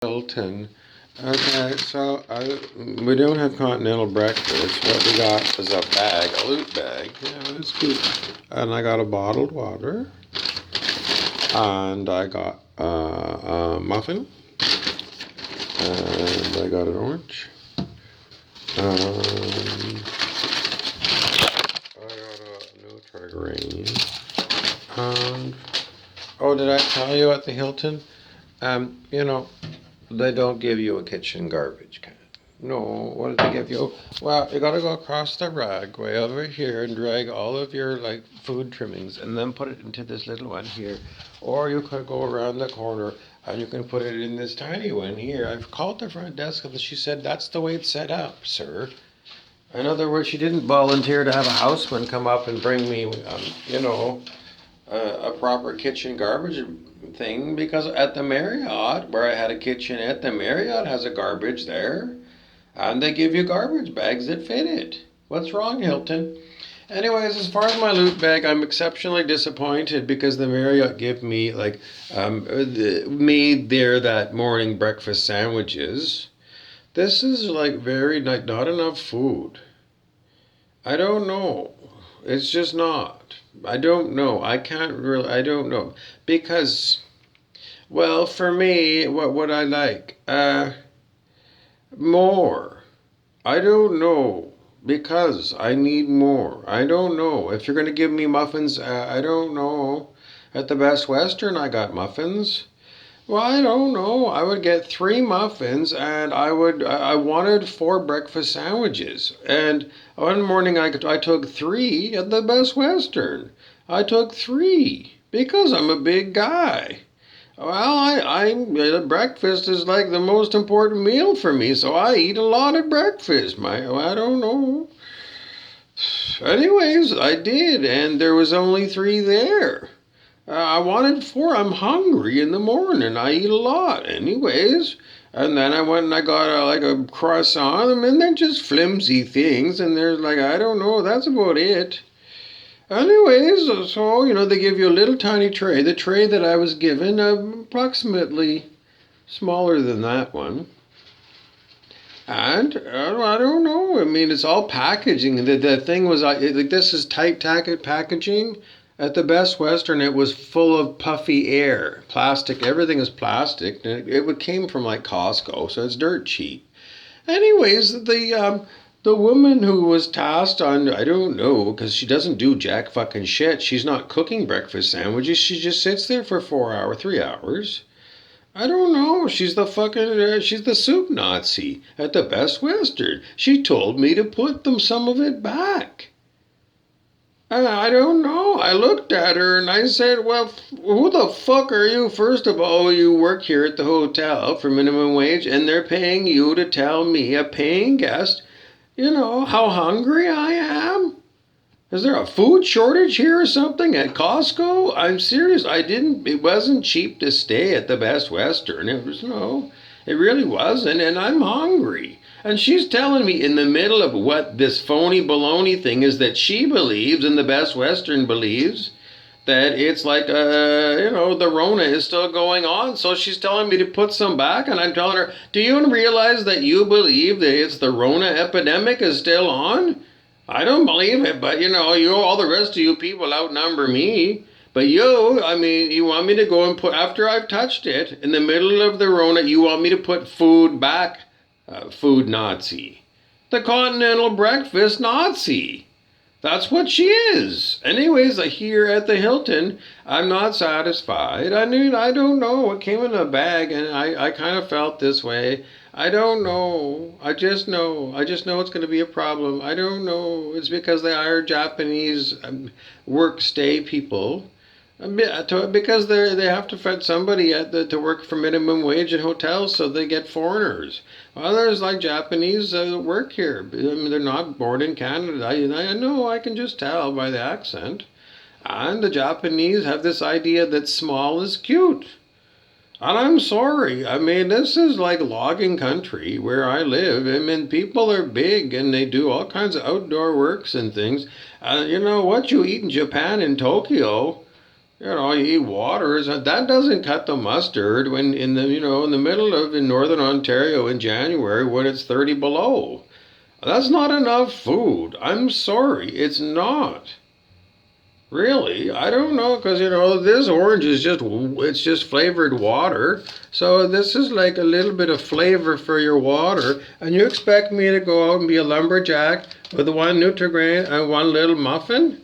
Hilton. Okay, so we don't have continental breakfast. What we got is a bag, a loot bag. Yeah, it's good. And I got a bottled water. And I got a muffin. And I got an orange. I got a Nutri-Grain. And, oh, did I tell you at the Hilton? You know, they don't give you a kitchen garbage can. No, what did they give you? Well, you gotta go across the rag way over here and drag all of your like food trimmings and then put it into this little one here. Or you could go around the corner and you can put it in this tiny one here. I've called the front desk and she said that's the way it's set up, sir. In other words, she didn't volunteer to have a houseman come up and bring me, a proper kitchen garbage thing, because at the Marriott, where I had a kitchenette, the Marriott has a garbage there, and they give you garbage bags that fit it. What's wrong, Hilton? Anyways, as far as my loot bag, I'm exceptionally disappointed because the Marriott gave me made there that morning breakfast sandwiches. This is like very not enough food. I don't know. It's just not. I don't know. I don't know. Because, well, for me, what would I like? More. I don't know. Because I need more. I don't know. If you're going to give me muffins, I don't know. At the Best Western, I got muffins. Well, I don't know. I would get 3 muffins and I wanted 4 breakfast sandwiches. And one morning I took 3 at the Best Western. I took 3 because I'm a big guy. Well, breakfast is like the most important meal for me, so I eat a lot of breakfast. I don't know. Anyways, I did, and there was only 3 there. I wanted 4. I'm hungry in the morning. I eat a lot. Anyways. And then I went and I got a croissant. And they're just flimsy things. And there's I don't know. That's about it. Anyways, so, they give you a little tiny tray. The tray that I was given, approximately smaller than that one. And I don't know. I mean, it's all packaging. The thing was, this is tight packaging. At the Best Western, it was full of puffy air, plastic. Everything is plastic. It came from Costco, so it's dirt cheap. Anyways, the woman who was tasked on, I don't know, because she doesn't do jack fucking shit. She's not cooking breakfast sandwiches. She just sits there for 3 hours. I don't know. She's the soup Nazi at the Best Western. She told me to put some of it back. I don't know. I looked at her and I said, well, who the fuck are you? First of all, you work here at the hotel for minimum wage and they're paying you to tell me, a paying guest, how hungry I am? Is there a food shortage here or something at Costco? I'm serious. It wasn't cheap to stay at the Best Western. It really wasn't. And I'm hungry. And she's telling me in the middle of what this phony baloney thing is that she believes and the Best Western believes that it's the Rona is still going on. So she's telling me to put some back. And I'm telling her, do you realize that you believe that it's the Rona epidemic is still on? I don't believe it, but all the rest of you people outnumber me. But you want me to go and put, after I've touched it, in the middle of the Rona, you want me to put food back? Food Nazi. The continental breakfast Nazi. That's what she is. Anyways, here at the Hilton, I'm not satisfied. I don't know. It came in a bag, and I kind of felt this way. I don't know. I just know it's going to be a problem. I don't know. It's because they hire Japanese work stay people. Because they have to find somebody to work for minimum wage in hotels, so they get foreigners. Others Japanese work here. They're not born in Canada. I know, I can just tell by the accent. And the Japanese have this idea that small is cute. And I'm sorry. This is like logging country where I live. People are big and they do all kinds of outdoor works and things. What you eat in Japan, in Tokyo, You eat waters, and that doesn't cut the mustard when in the middle of in northern Ontario in January when it's 30 below. That's not enough food. I'm sorry, it's not. Really? I don't know because this orange is just flavored water. So this is like a little bit of flavor for your water, and you expect me to go out and be a lumberjack with one Nutrigrain and one little muffin?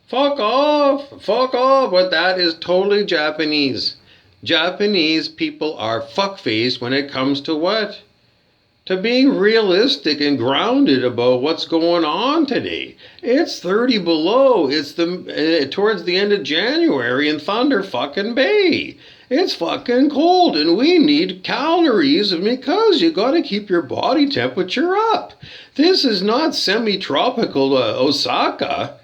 Fuck off! Fuck off! But that is totally Japanese. Japanese people are fuckface when it comes to what? To being realistic and grounded about what's going on today. It's 30 below. It's towards the end of January in Thunder fucking Bay. It's fucking cold and we need calories because you got to keep your body temperature up. This is not semi-tropical Osaka.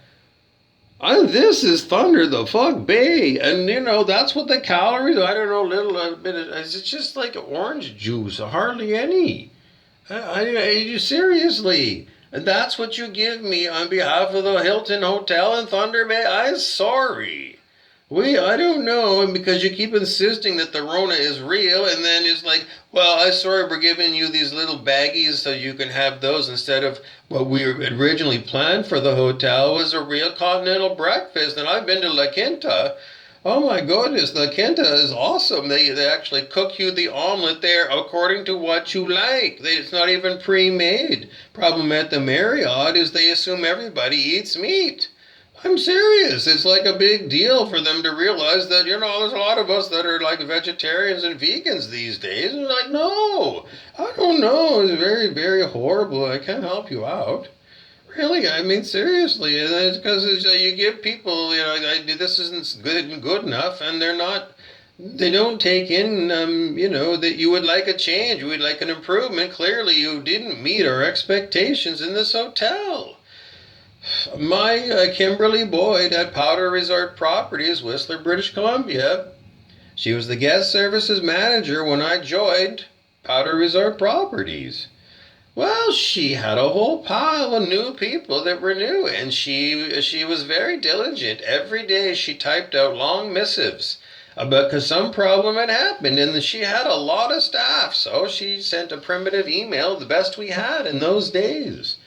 This is Thunder the fuck Bay, and that's what the calories. I don't know, little bit. It's just like orange juice, hardly any. You seriously? And that's what you give me on behalf of the Hilton Hotel in Thunder Bay? I'm sorry. I don't know, and because you keep insisting that the Rona is real, and then it's like, well, I'm sorry, we're giving you these little baggies so you can have those instead of what we originally planned for the hotel was a real continental breakfast. And I've been to La Quinta. Oh my goodness, La Quinta is awesome. They actually cook you the omelet there according to what you like. It's not even pre-made. Problem at the Marriott is they assume everybody eats meat. I'm serious. It's like a big deal for them to realize that, there's a lot of us that are like vegetarians and vegans these days. And like, no, I don't know. It's very, very horrible. I can't help you out. Really, I mean, seriously. And it's because you give people, this isn't good enough, and they don't take in, that you would like a change, you would like an improvement. Clearly, you didn't meet our expectations in this hotel. My Kimberly Boyd at Powder Resort Properties, Whistler, British Columbia. She was the guest services manager when I joined Powder Resort Properties. Well, she had a whole pile of new people that were new, and she was very diligent. Every day she typed out long missives because some problem had happened, and she had a lot of staff, so she sent a primitive email, the best we had in those days.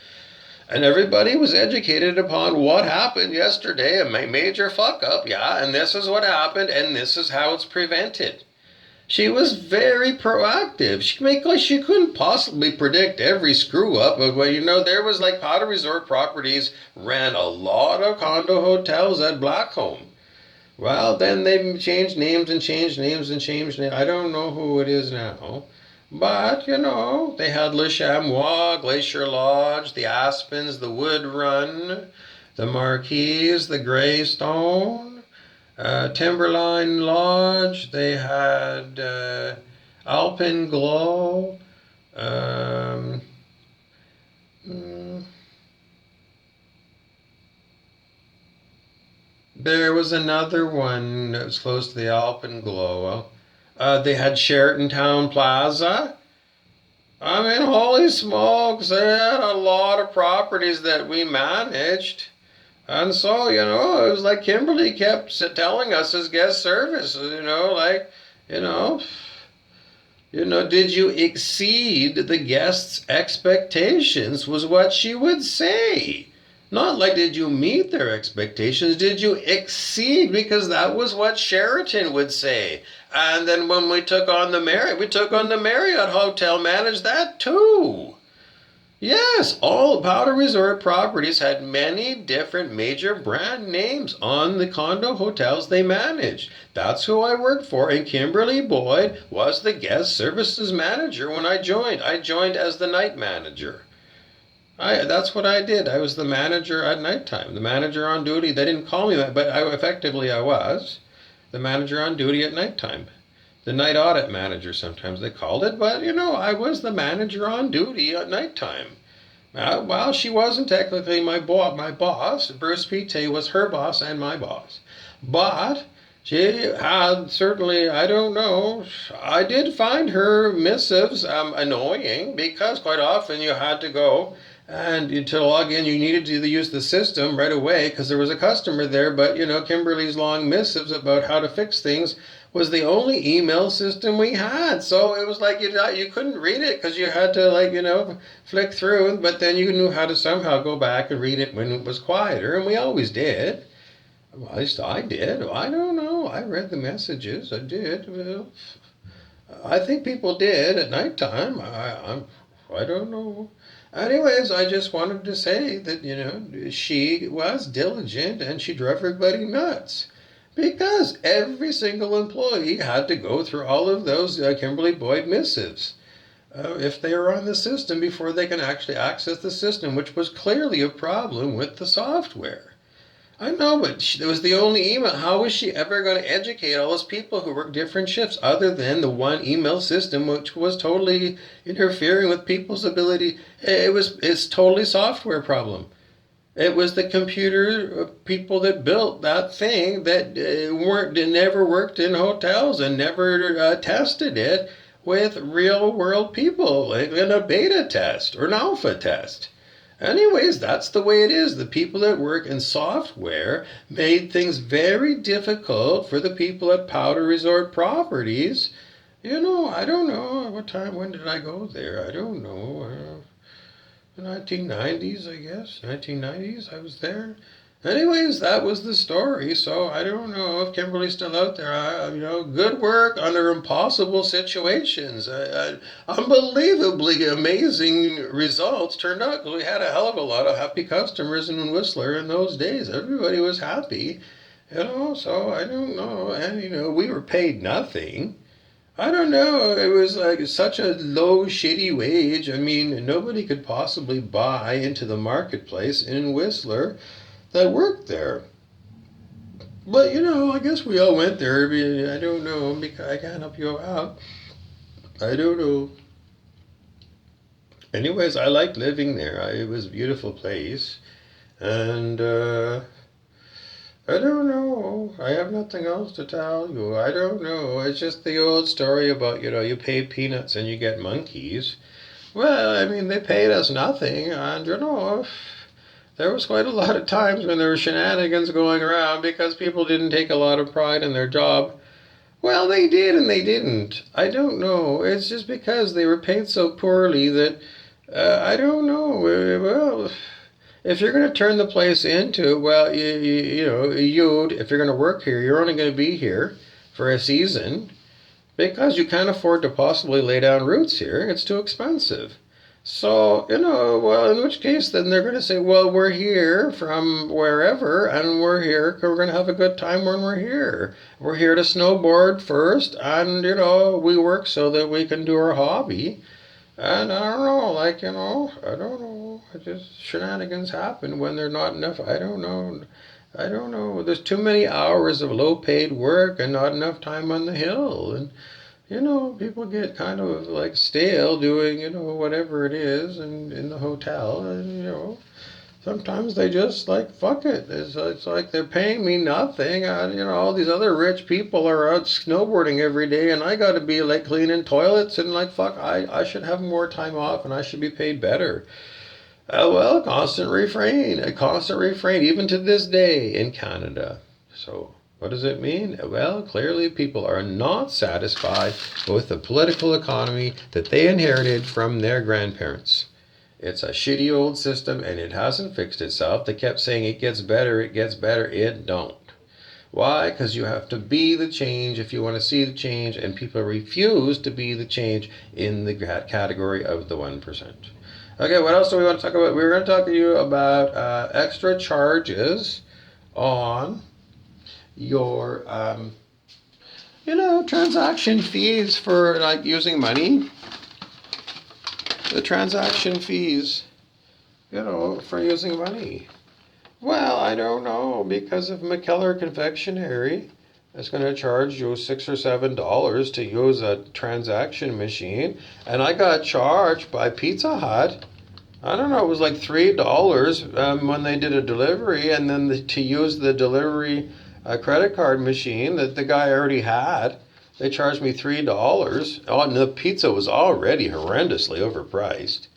And everybody was educated upon what happened yesterday, a major fuck-up, yeah, and this is what happened, and this is how it's prevented. She was very proactive. She couldn't possibly predict every screw-up. But, there was like Powder Resort Properties ran a lot of condo hotels at Blackcomb. Well, then they changed names and changed names and changed names. I don't know who it is now. But, they had Le Chamois, Glacier Lodge, the Aspens, the Wood Run, the Marquise, the Greystone, Timberline Lodge. They had Alpine Glow. There was another one that was close to the Alpine Glow. They had Sheraton Town Plaza. I mean, holy smokes, they had a lot of properties that we managed. And so, it was like Kimberly kept telling us as guest service, did you exceed the guests' expectations was what she would say. Not like did you meet their expectations, did you exceed, because that was what Sheraton would say. And then when we took on the Marriott Hotel, managed that too. Yes, all Powder Resort Properties had many different major brand names on the condo hotels they managed. That's who I worked for, and Kimberly Boyd was the guest services manager when I joined. I joined as the night manager. That's what I did. I was the manager at nighttime, the manager on duty. They didn't call me that, but I was the manager on duty at nighttime. The night audit manager, sometimes they called it, but I was the manager on duty at nighttime. Well, she wasn't technically my boss. Bruce Pite was her boss and my boss. But she had certainly, I don't know, I did find her missives annoying because quite often you had to go And to log in, you needed to use the system right away because there was a customer there. But Kimberly's long missives about how to fix things was the only email system we had. So it was like you couldn't read it because you had to flick through. But then you knew how to somehow go back and read it when it was quieter, and we always did. Well, at least I did. I don't know. I read the messages. I did. Well, I think people did at nighttime. I don't know. Anyways, I just wanted to say that she was diligent and she drove everybody nuts because every single employee had to go through all of those Kimberly Boyd missives if they were on the system before they can actually access the system, which was clearly a problem with the software. I know, but it was the only email. How was she ever going to educate all those people who work different shifts other than the one email system, which was totally interfering with people's ability? It's totally software problem. It was the computer people that built that thing that never worked in hotels and never tested it with real world people, like in a beta test or an alpha test. Anyways, that's the way it is. The people that work in software made things very difficult for the people at Powder Resort Properties. I don't know when did I go there? I don't know. 1990s, I guess. 1990s, I was there. Anyways, that was the story. So I don't know if Kimberly's still out there. Good work under impossible situations. Unbelievably amazing results turned out because we had a hell of a lot of happy customers in Whistler in those days. Everybody was happy, So I don't know, and we were paid nothing. I don't know. It was like such a low, shitty wage. I mean, nobody could possibly buy into the marketplace in Whistler that worked there. But I guess we all went there. I don't know because I can't help you out. I don't know. Anyways, I liked living there. It was a beautiful place, and I don't know. I have nothing else to tell you. I don't know. It's just the old story about you pay peanuts and you get monkeys. Well, I mean, they paid us nothing, and there was quite a lot of times when there were shenanigans going around because people didn't take a lot of pride in their job. Well, they did and they didn't. I don't know. It's just because they were paid so poorly that I don't know. Well, if you're going to turn the place into, well, if you're going to work here, you're only going to be here for a season because you can't afford to possibly lay down roots here. It's too expensive. So, well, in which case then they're going to say, well, we're here from wherever, and we're here because we're going to have a good time when we're here. We're here to snowboard first, and, we work so that we can do our hobby. And I don't know, I don't know. Just shenanigans happen when there's not enough. I don't know. There's too many hours of low-paid work and not enough time on the hill. And people get kind of like stale doing, whatever it is in the hotel. And, sometimes they just fuck it. It's like they're paying me nothing. All these other rich people are out snowboarding every day and I got to be cleaning toilets and fuck, I should have more time off and I should be paid better. Well, constant refrain, even to this day in Canada. So what does it mean? Well, clearly people are not satisfied with the political economy that they inherited from their grandparents. It's a shitty old system and it hasn't fixed itself. They kept saying it gets better. It don't. Why? Because you have to be the change if you want to see the change, and people refuse to be the change in the category of the 1%. Okay, what else do we want to talk about? We're going to talk to you about extra charges on your, transaction fees for using money. The transaction fees, for using money. Well, I don't know, because of McKellar Confectionery, it's going to charge you $6 or $7 to use a transaction machine, and I got charged by Pizza Hut. I don't know, it was $3 when they did a delivery, and then to use the delivery credit card machine that the guy already had. They charged me $3. Oh, and the pizza was already horrendously overpriced.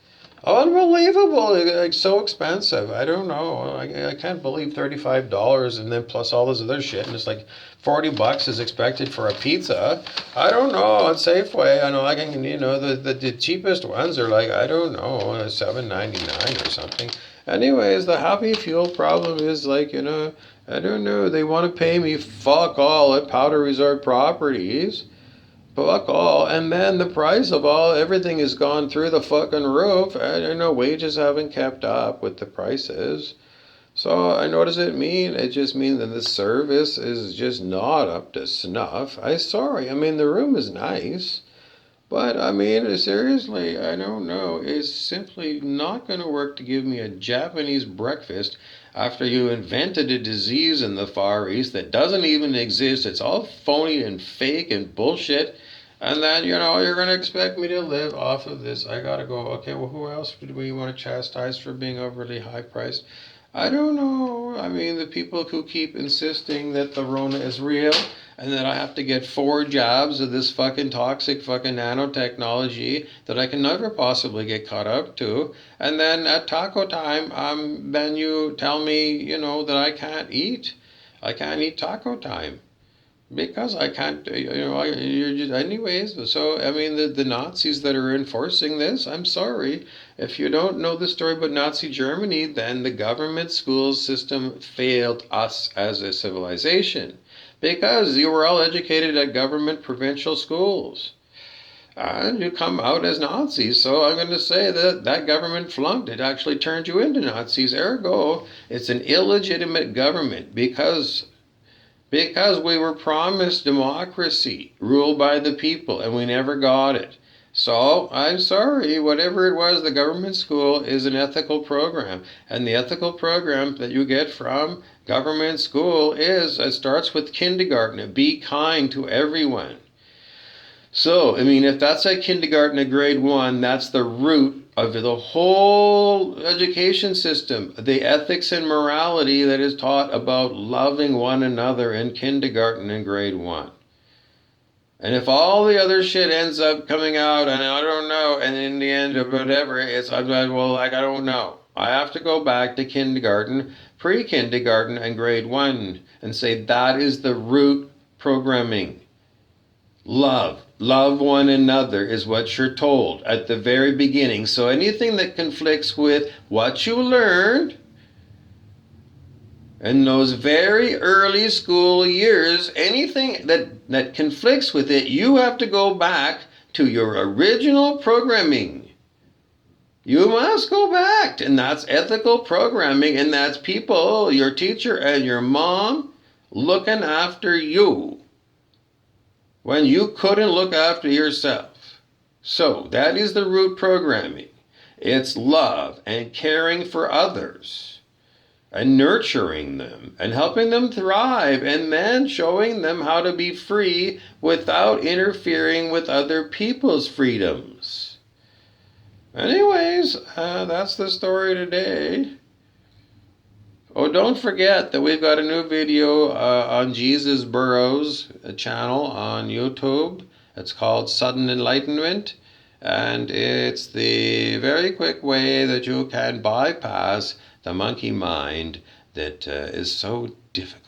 Unbelievable. Like so expensive. I don't know. I can't believe $35 and then plus all this other shit and it's like $40 is expected for a pizza. I don't know. At Safeway, I know I can the cheapest ones are like I don't know, $7.99 or something. Anyways, the Happy Fuel problem is like, I don't know. They want to pay me fuck all at Powder Resort Properties. Fuck all. And then the price of everything has gone through the fucking roof. I don't know, wages haven't kept up with the prices. So I know what does it mean? It just means that the service is just not up to snuff. Sorry, I mean the room is nice. But I mean, seriously, I don't know. It's simply not going to work to give me a Japanese breakfast after you invented a disease in the Far East that doesn't even exist. It's all phony and fake and bullshit. And then, you're going to expect me to live off of this. I got to go, okay, well, who else do we want to chastise for being overly high priced? I don't know. I mean, the people who keep insisting that the Rona is real and that I have to get 4 jabs of this fucking toxic fucking nanotechnology that I can never possibly get caught up to. And then at taco time, then you tell me, that I can't eat. I can't eat taco time. Because I can't, you're just, anyways. So, I mean, the Nazis that are enforcing this, I'm sorry. If you don't know the story about Nazi Germany, then the government school system failed us as a civilization. Because you were all educated at government provincial schools. And you come out as Nazis. So I'm going to say that that government flunked. It actually turned you into Nazis. Ergo, it's an illegitimate government because we were promised democracy, ruled by the people, and we never got it. So, I'm sorry, whatever it was, the government school is an ethical program. And the ethical program that you get from government school it starts with kindergarten. Be kind to everyone. So, I mean, if that's at kindergarten at grade 1, that's the root of the whole education system. The ethics and morality that is taught about loving one another in kindergarten and grade 1. And if all the other shit ends up coming out, and I don't know, and in the end of whatever, I don't know. I have to go back to kindergarten, pre-kindergarten, and grade 1 and say that is the root programming. Love one another is what you're told at the very beginning. So anything that conflicts with what you learned in those very early school years, anything that conflicts with it, you have to go back to your original programming. You must go back, and that's ethical programming, and that's people, your teacher and your mom, looking after you when you couldn't look after yourself. So that is the root programming. It's love and caring for others and nurturing them and helping them thrive and then showing them how to be free without interfering with other people's freedoms. Anyways, that's the story today. Oh, don't forget that we've got a new video on Jesus Burrows channel on YouTube. It's called Sudden Enlightenment, and it's the very quick way that you can bypass the monkey mind that is so difficult.